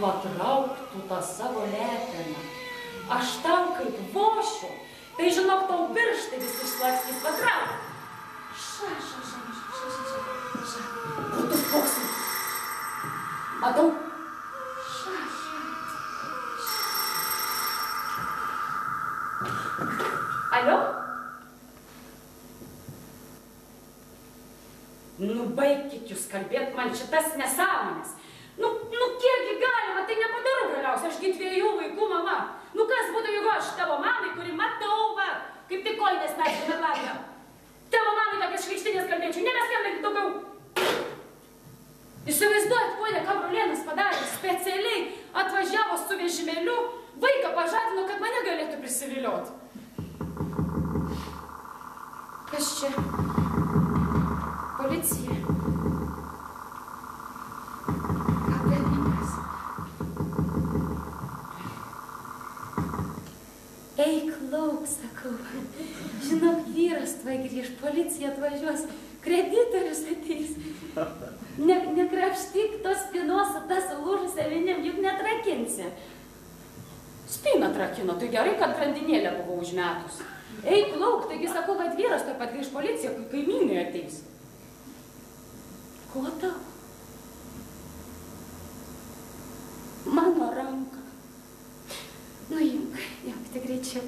patrauktų tą savo leteną. Aš tau kaip vošiu, tai žinok, tau pirštai visi išlakstys patrauk. Ša. Kur tu spoksai? Matau? Ša. Alio? Nu, baikit jūs kalbėt man šitas nesąmonės. Nu, kiekgi galima, tai nepadaru galiausiai, ašgi 2 vaikų mama. Nu, kas būtų, jeigu aš tavo mamai, kuri matau, va, kaip tik kojinės perskime langą. Tavo mamai tokias švaikštinės kalbėčiau, nebeskambink daugiau. Įsivaizduojat, ponia, ką brolėnas padarė, specialiai atvažiavo su vežimėliu, vaiką pažadino, kad mane galėtų prisivilioti. Kas čia? Policija. Apgavimas. Eik lauk, sakau. Žinok, vyras tvai grįž, policija atvažiuos, kreditorius ateis. Nekrapštyk tos spynos su ta sulūžusia vinim, juk netrakinsi. Spyną trakino, tai gerai, kad grandinėlę buvo užmetus. Eik lauk, taigi sakau, kad vyras taip pat grįž policija, kai kaimynai ateis. Ko tau? Mano ranką. Nu, imk tai greičiau.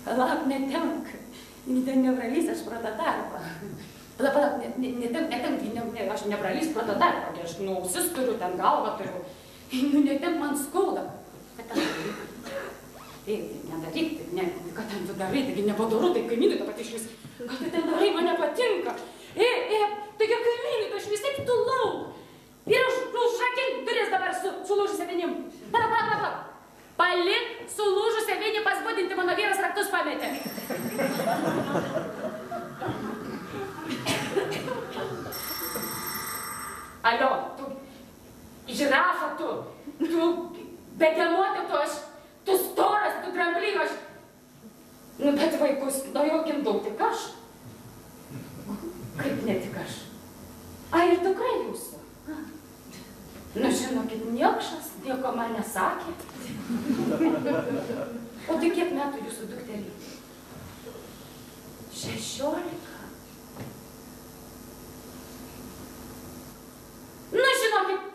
Palauk, netemk. Nebralys aš pro tą darbą. Palauk, netemk, aš nebralys pro tą darbą. Aš ausis turiu, ten galvą turiu. Nu, netemk, man skauda. Kad ten nedaryk, kad ten tu darai, taigi nepadaru, tai kaimynai tą pat išvis. Ką tu ten darai, man nepatinka. Taigi kaimynai, tu išvis taip tu lauk. Ir užrakink duris dabar su sulūžusia vinim. Palauk. Palik sulūžusia vinį pasbudinti, mano vyras raktus pametė. Alio, tu žirafa, tu begemuotė, tu storas, tu dramblį, aš... Nu, bet vaikus, nuo jo gimdau tik aš. Kaip ne tik aš? Ai, ir dukra jūsų? Nu, žinokit, niekšas, nieko man nesakė. O tai kiek metų jūsų dukterį? 16. Nu, žinokit,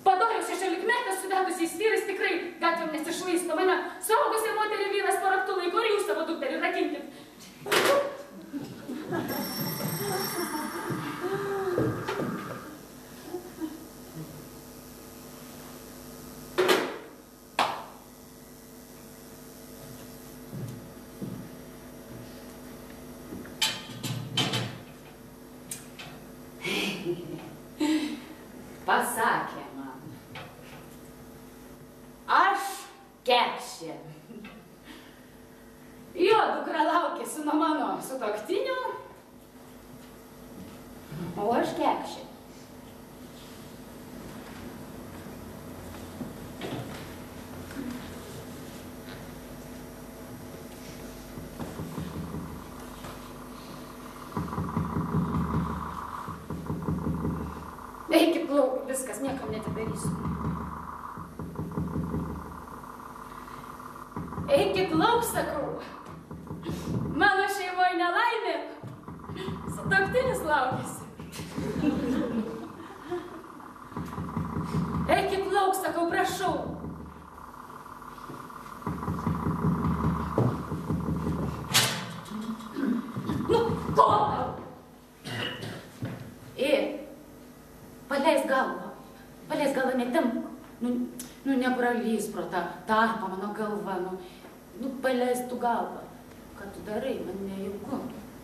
padoriau 16-metę suvedusiais vyrais tikrai gatvėm nesišvaisto. Mane suaugusią moterį vyras paraktų laiko ir jūs savo dukterį rakinkit. Pasakė man. Aš kekšė. Jo dukra laukėsi nuo mano sutuoktinio, o aš kekšė. Eikit lauk, viskas, niekam netidarysiu. Eikit lauk, sakau. Mano šeimoje nelaimė. Sutuoktinis laukėsi. Eikit lauk, sakau, prašau. Nu, ko tau? Paleis galvą, netemk. Nu, nepralys pro tą tarpą mano galvą, nu, paleis tu galvą. Ką tu darai, man nejauku.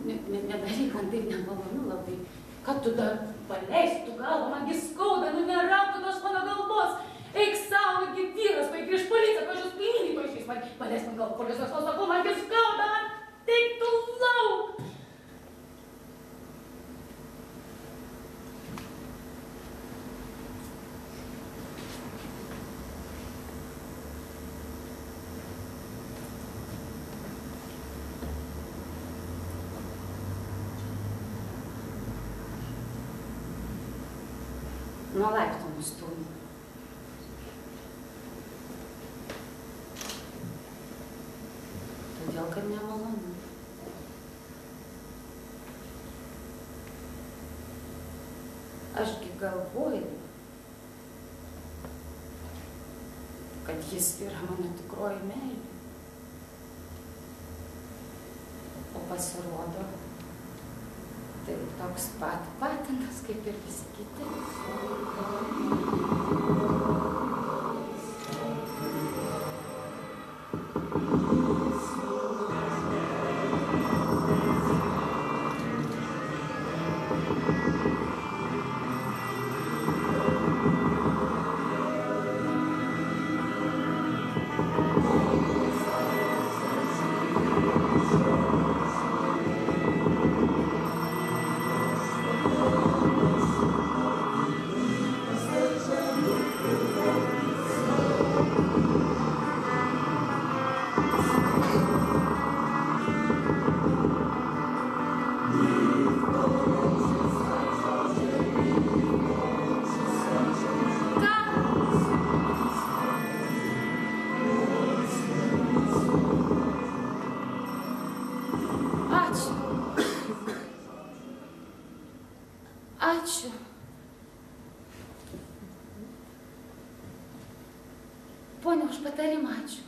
Nedaryk, man taip nemalonu labai. Ką tu dar paleis tu galvą, man gi skauda, nu, nerauk tos mano galvos. Eik savo, gi vyras, vai grįž policija, pažiūrės kaimynai paaiškės, man paleis man galvą, policijos pasakau, man gi skauda, man taip tu lauk. nuo laiptų nustūmė. Todėl, kad nemalonu. Ašgi galvoju, kad jis yra mano tikroji meilė. O pasirodo, tai toks pat patinas, kaip ir visi kiti. Ačiū. Ponia, už patarimą ačiū.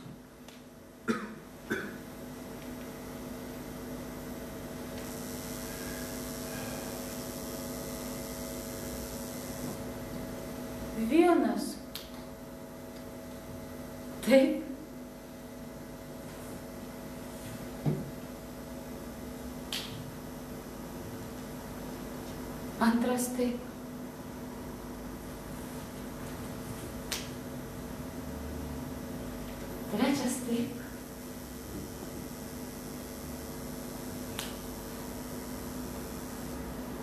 Vienas. Taip. Antras taip. Trečias taip.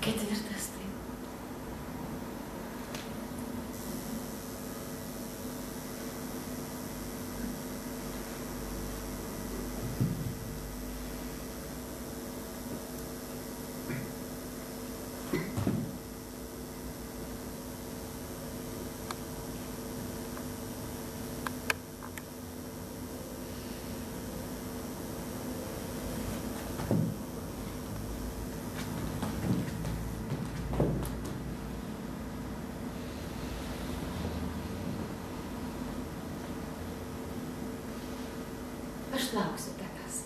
Ketvirtas taip. Aš lauksiu tavęs.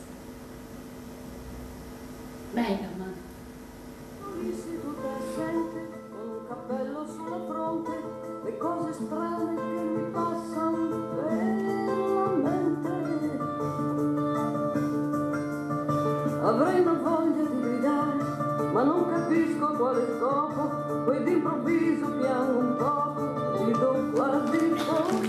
Meilė man. Un cappello sulla fronte, le cose strane che mi passano per la mente. Avrei una voglia di gridare, ma non capisco quale scopo, poi d'improvviso piango un poco, mi do quasi fuori.